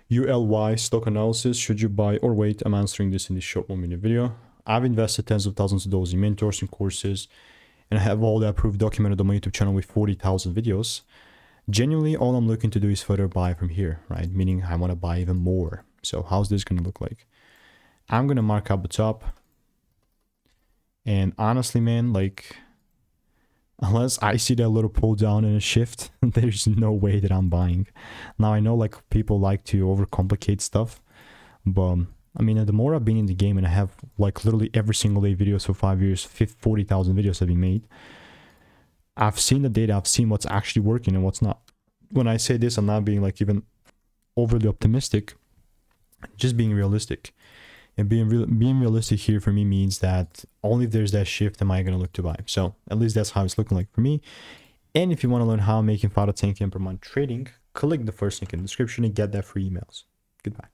ULY stock analysis. Should you buy or wait? I'm answering this in this short 1-minute video. I've invested tens of thousands of dollars in mentors and courses, and I have all that approved documented on my YouTube channel with 40,000 videos. Genuinely, all I'm looking to do is further buy from here, right? Meaning I want to buy even more. So how's this going to look like? I'm going to mark up the top. And honestly, man, like, unless I see that little pull down and a shift, there's no way that I'm buying. Now, I know like people like to overcomplicate stuff, but I mean, the more I've been in the game and I have like literally every single day videos for 5 years, 40,000 videos have been made. I've seen the data, I've seen what's actually working and what's not. When I say this, I'm not being like even overly optimistic, just being realistic. And being realistic here for me means that only if there's that shift am I going to look to buy. So at least that's how it's looking like for me. And if you want to learn how I'm making 5 to 10K per month trading, click the first link in the description and get that free emails. Goodbye.